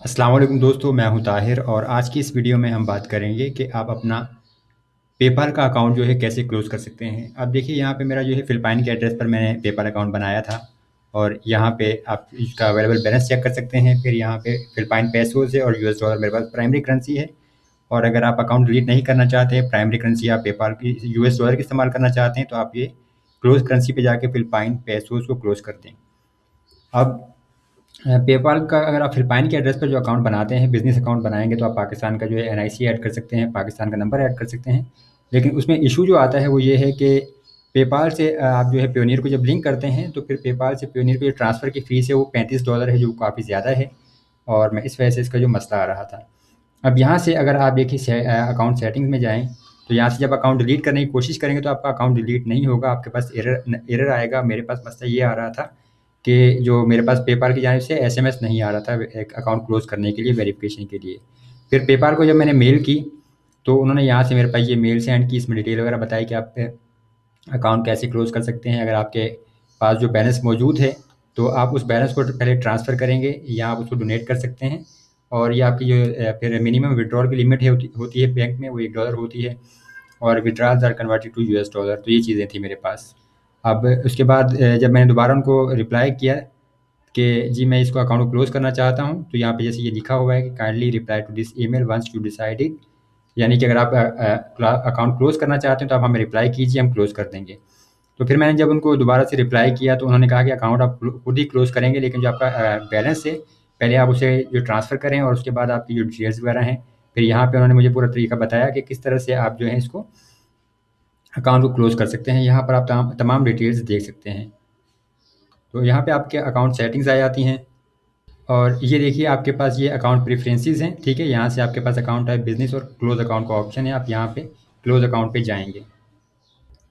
अस्सलाम वालेकुम दोस्तों, मैं हूं ताहिर और आज की इस वीडियो में हम बात करेंगे कि आप अपना पेपाल का अकाउंट जो है कैसे क्लोज़ कर सकते हैं। अब देखिए यहाँ पे मेरा जो है फ़िलिपाइन के एड्रेस पर मैंने पेपाल अकाउंट बनाया था और यहाँ पे आप इसका अवेलेबल बैलेंस चेक कर सकते हैं। फिर यहाँ पे फ़िलिपाइन पेसोज़ है और यूएस डॉलर मेरे पास प्राइमरी करेंसी है। और अगर आप अकाउंट डिलीट नहीं करना चाहते हैं, प्राइमरी करेंसी आप पेपाल की यूएस डॉलर की इस्तेमाल करना चाहते हैं, तो आप ये क्लोज़ करेंसी पे जाके फ़िलिपाइन पेसोज़ को क्लोज़ कर दें। अब पेपाल का अगर आप फ़िलिपाइन के एड्रेस पर जो अकाउंट बनाते हैं, बिज़नेस अकाउंट बनाएँगे तो आप पाकिस्तान का जो है एनआईसी ऐड कर सकते हैं, पाकिस्तान का नंबर ऐड कर सकते हैं। लेकिन उसमें इश्यू जो आता है वो ये है कि पेपाल से आप जो है पेयोनियर को जब लिंक करते हैं तो फिर पेपाल से पेयोनियर को जो ट्रांसफ़र की फ़ीस है वो $35 है, जो काफ़ी ज़्यादा है और मैं इस वजह से इसका जो मसला आ रहा था। अब यहाँ से अगर आप देखिए अकाउंट सेटिंग्स में जाएँ, तो यहाँ से जब अकाउंट डिलीट करने की कोशिश करेंगे तो आपका अकाउंट डिलीट नहीं होगा, आपके पास एरर आएगा। मेरे पास मसला ये आ रहा था कि जो मेरे पास पेपाल की जानिब से एसएमएस नहीं आ रहा था एक अकाउंट क्लोज़ करने के लिए, वेरिफ़िकेशन के लिए। फिर पेपाल को जब मैंने मेल की, तो उन्होंने यहाँ से मेरे पास ये मेल सेंड की, इसमें डिटेल वगैरह बताई कि आप अकाउंट कैसे क्लोज़ कर सकते हैं। अगर आपके पास जो बैलेंस मौजूद है, तो आप उस बैलेंस को पहले ट्रांसफ़र करेंगे या आप उसको डोनेट कर सकते हैं। और ये आपकी जो फिर मिनिमम विथड्रॉल की लिमिट है होती है बैंक में, वो $1 होती है और withdrawals are converted to US dollar. तो ये चीज़ें थी मेरे पास। अब उसके बाद जब मैंने दोबारा उनको रिप्लाई किया कि जी मैं इसको अकाउंट को क्लोज़ करना चाहता हूँ, तो यहाँ पे जैसे ये लिखा हुआ है कि kindly reply to this email once you decided, यानी कि अगर आप अकाउंट क्लोज़ करना चाहते हैं तो आप हमें रिप्लाई कीजिए, हम क्लोज़ कर देंगे। तो फिर मैंने जब उनको दोबारा से रिप्लाई किया तो उन्होंने कहा कि अकाउंट आप खुद ही क्लोज़ करेंगे, लेकिन जो आपका बैलेंस है, पहले आप उसे जो ट्रांसफ़र करें और उसके बाद आपकी जो डिटेल्स वगैरह हैं, फिर यहाँ पे उन्होंने मुझे पूरा तरीका बताया कि किस तरह से आप जो है इसको अकाउंट को क्लोज़ कर सकते हैं। यहाँ पर आप तमाम डिटेल्स देख सकते हैं। तो यहाँ पे आपके अकाउंट सेटिंग्स आ जाती हैं और ये देखिए आपके पास ये अकाउंट प्रेफ़रेंसेस हैं, ठीक है? यहाँ से आपके पास अकाउंट टाइप बिज़नेस और क्लोज़ अकाउंट का ऑप्शन है, आप यहाँ पे क्लोज़ अकाउंट पे जाएँगे।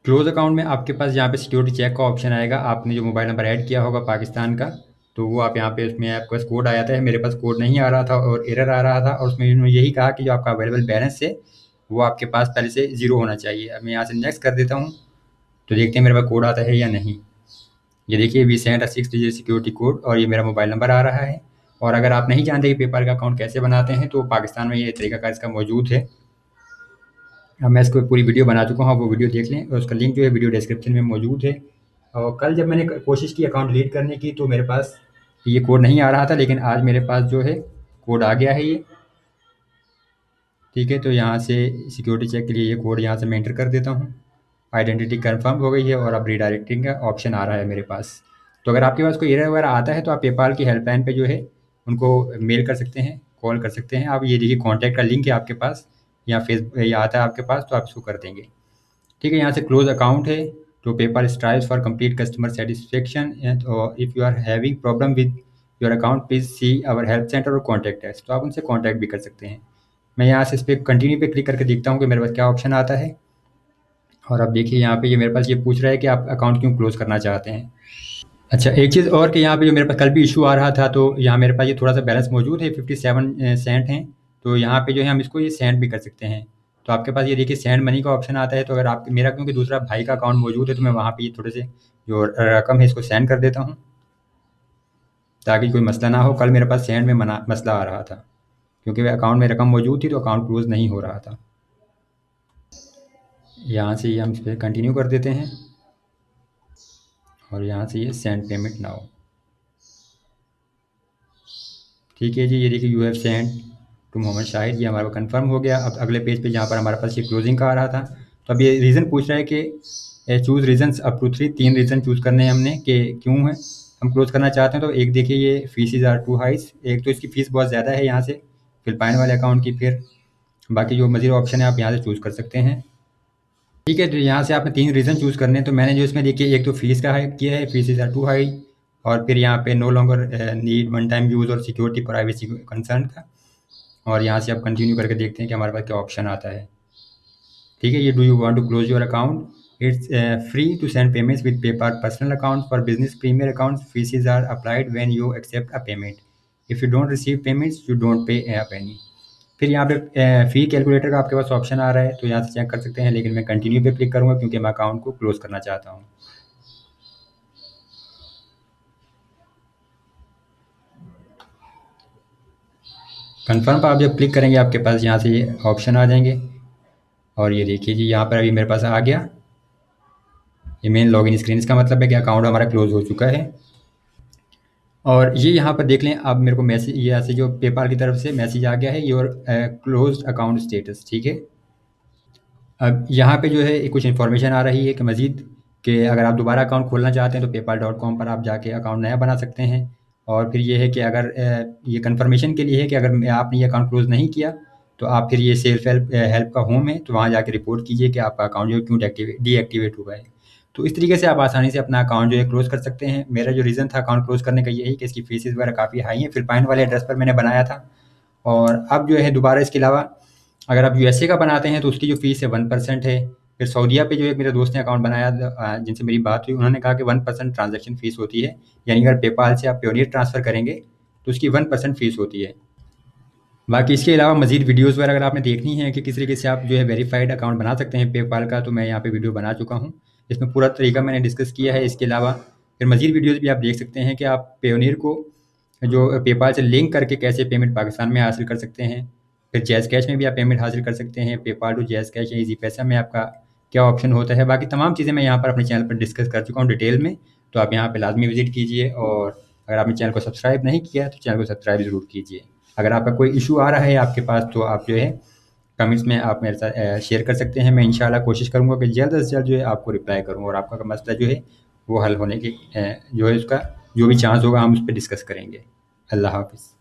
क्लोज़ अकाउंट में आपके पास यहाँ पे सिक्योरिटी चेक का ऑप्शन आएगा, आपने जो मोबाइल नंबर ऐड किया होगा पाकिस्तान का, तो वो आप यहाँ पे उसमें आपके पास कोड आ जाता है। मेरे पास कोड नहीं आ रहा था और एरर आ रहा था और उसमें इन्होंने यही कहा कि जो आपका अवेलेबल बैलेंस है, वो आपके पास पहले से ज़ीरो होना चाहिए। अब मैं यहाँ से नेक्स्ट कर देता हूँ, तो देखते हैं मेरे पास कोड आता है या नहीं। ये देखिए we sent a 6 digit security code और ये मेरा मोबाइल नंबर आ रहा है। और अगर आप नहीं जानते कि पेपाल का अकाउंट कैसे बनाते हैं, तो पाकिस्तान में ये तरीकाकार इसका मौजूद है। अब मैं इसको पूरी वीडियो बना चुका हूँ, आप वो वीडियो देख लें और उसका लिंक जो है वीडियो डिस्क्रिप्शन में मौजूद है। और कल जब मैंने कोशिश की अकाउंट डिलीट करने की, तो मेरे पास ये कोड नहीं आ रहा था, लेकिन आज मेरे पास जो है कोड आ गया है ये। ठीक है, तो यहाँ से सिक्योरिटी चेक के लिए ये कोड यहाँ से मैं एंटर कर देता हूँ। आइडेंटिटी कंफर्म हो गई है और अब रीडायरेक्टिंग का ऑप्शन आ रहा है मेरे पास। तो अगर आपके पास कोई एरर वगैरह आता है, तो आप पेपाल की हेल्पलाइन पे जो है उनको मेल कर सकते हैं, कॉल कर सकते हैं। आप ये देखिए कॉन्टैक्ट का लिंक है आपके पास या या आता है आपके पास, तो आप इसको कर देंगे। ठीक है, यहाँ से क्लोज अकाउंट है, तो PayPal strives for complete customer satisfaction and if you are having problem with your account please see our help centre और कॉन्टैक्ट अस। तो आप उनसे कॉन्टैक्ट भी कर सकते हैं। मैं यहाँ से इस पे कंटिन्यू पे क्लिक करके देखता हूँ कि मेरे पास क्या ऑप्शन आता है। और अब देखिए यहाँ पे ये मेरे पास ये पूछ रहा है कि आप अकाउंट क्यों क्लोज़ करना चाहते हैं। अच्छा, एक चीज़ और कि यहाँ पे जो मेरे पास कल भी इश्यू आ रहा था, तो यहाँ मेरे पास ये थोड़ा-सा बैलेंस मौजूद है, 57 सेंट हैं। तो यहाँ पे जो है हम इसको ये सेंड भी कर सकते हैं। तो आपके पास ये देखिए सेंड मनी का ऑप्शन आता है, तो अगर आप मेरा क्योंकि दूसरा भाई का अकाउंट मौजूद है, तो मैं वहाँ पे ये थोड़े से जो रकम है इसको सेंड कर देता हूँ, ताकि कोई मसला ना हो। कल मेरे पास सेंड में मसला आ रहा था, क्योंकि वह अकाउंट में रकम मौजूद थी, तो अकाउंट क्लोज़ नहीं हो रहा था। यहाँ से ये हम इस पे कंटिन्यू कर देते हैं और यहाँ से ये सेंड पेमेंट नाउ। ठीक है जी, ये देखिए you have send to Mohammad Shahid, ये हमारा कन्फर्म हो गया। अब अगले पेज पे जहाँ पर हमारे पास ये क्लोजिंग का आ रहा था, तो अब ये रीज़न पूछ रहा है कि choose reasons up to 3, 3 reason choose करने हैं हमने कि क्यों है हम क्लोज़ करना चाहते हैं। तो एक देखिए ये फीसिज़ आर टू हाइस, एक तो इसकी फ़ीस बहुत ज़्यादा है यहाँ से फिलिपाइन वाले अकाउंट की। फिर बाकी जो मज़ीद ऑप्शन है आप यहाँ से चूज़ कर सकते हैं। ठीक है, तो यहाँ से आपने 3 रीज़न चूज़ करने हैं। तो मैंने जो इसमें देखिए एक तो फ़ीस का है किया है, fees is are too high, और फिर यहाँ पे no longer need one time use और सिक्योरिटी प्राइवेसी कंसर्न का। और यहाँ से आप कंटिन्यू करके देखते हैं कि हमारे पास क्या ऑप्शन आता है। ठीक है, ये do you want to close your account, it's free to send payments with PayPal personal account for business premier account, fees are applied when you accept a payment, if you don't receive payments you don't pay a पेनी। फिर यहाँ पे फ़ी calculator का आपके पास option आ रहा है, तो यहाँ से चेक कर सकते हैं, लेकिन मैं कंटिन्यू पे क्लिक करूँगा क्योंकि मैं अकाउंट को क्लोज करना चाहता हूँ। कन्फर्म पर आप जब क्लिक करेंगे आपके पास यहाँ से ये ऑप्शन आ जाएंगे और ये देखिए जी यहाँ पर अभी मेरे पास आ गया ये मेन लॉगिन स्क्रीन। इसका मतलब है कि अकाउंट हमारा क्लोज हो चुका है। और ये यहाँ पर देख लें आप, मेरे को मैसेज यहाँ से जो पेपाल की तरफ से मैसेज आ गया है योर क्लोज्ड अकाउंट स्टेटस, ठीक है। अब यहाँ पे जो है कुछ इन्फॉर्मेशन आ रही है कि मज़ीद कि अगर आप दोबारा अकाउंट खोलना चाहते हैं तो paypal.com पर आप जाके अकाउंट नया बना सकते हैं। और फिर ये है कि अगर ये कन्फर्मेशन के लिए है कि अगर आपने ये अकाउंट क्लोज़ नहीं किया तो आप फिर ये सेल्फ हेल्प हेल्प का होम है तो वहाँ जाके रिपोर्ट कीजिए कि आपका अकाउंट जो है क्यों डीएक्टिवेट हुआ है। तो इस तरीके से आप आसानी से अपना अकाउंट जो है क्लोज़ कर सकते हैं। मेरा जो रीज़न था अकाउंट क्लोज़ करने का यही कि इसकी फ़ीसेस वगैरह काफ़ी हाई हैं। फ़िलिपाइन वाले एड्रेस पर मैंने बनाया था और अब जो है दोबारा इसके अलावा अगर आप यूएसए का बनाते हैं तो उसकी जो फ़ीस है 1% है। फिर सऊदीया पे जो एक मेरे दोस्त ने अकाउंट बनाया जिनसे मेरी बात हुई, उन्होंने कहा कि 1% ट्रांज़ैक्शन फ़ीस होती है। यानी अगर पेपाल से आप पेयोनियर ट्रांसफ़र करेंगे तो उसकी 1% फ़ीस होती है। बाकी इसके अलावा मज़ीद वीडियोज़ वगैरह अगर आपने देखनी है कि किस तरीके से आप जो है वेरीफ़ाइड अकाउंट बना सकते हैं पेपाल का, तो मैं यहाँ पे वीडियो बना चुका हूँ। इसमें पूरा तरीका मैंने डिस्कस किया है। इसके अलावा फिर मज़ीद वीडियोज़ भी आप देख सकते हैं कि आप पेयोनियर को जो पेपाल से लिंक करके कैसे पेमेंट पाकिस्तान में हासिल कर सकते हैं। फिर जैज़ कैश में भी आप पेमेंट हासिल कर सकते हैं। पेपाल टू जैज़ कैश या ईज़ी पैसा में आपका क्या ऑप्शन होता है। बाकी तमाम चीज़ें मैं यहाँ पर अपने चैनल पर डिस्कस कर चुका हूँ डिटेल में, तो आप यहाँ पे लाज़मी विज़िट कीजिए। और अगर आपने चैनल को सब्सक्राइब नहीं किया है तो चैनल को सब्सक्राइब ज़रूर कीजिए। अगर आपका कोई इशू आ रहा है आपके पास तो आप जो है कमेंट्स में आप मेरे साथ शेयर कर सकते हैं। मैं इंशाल्लाह कोशिश करूँगा कि जल्द से जल्द जो है आपको रिप्लाई करूँ और आपका मसला जो है वो हल होने की जो है उसका जो भी चांस होगा हम उस पर डिस्कस करेंगे। अल्लाह हाफ़िज़।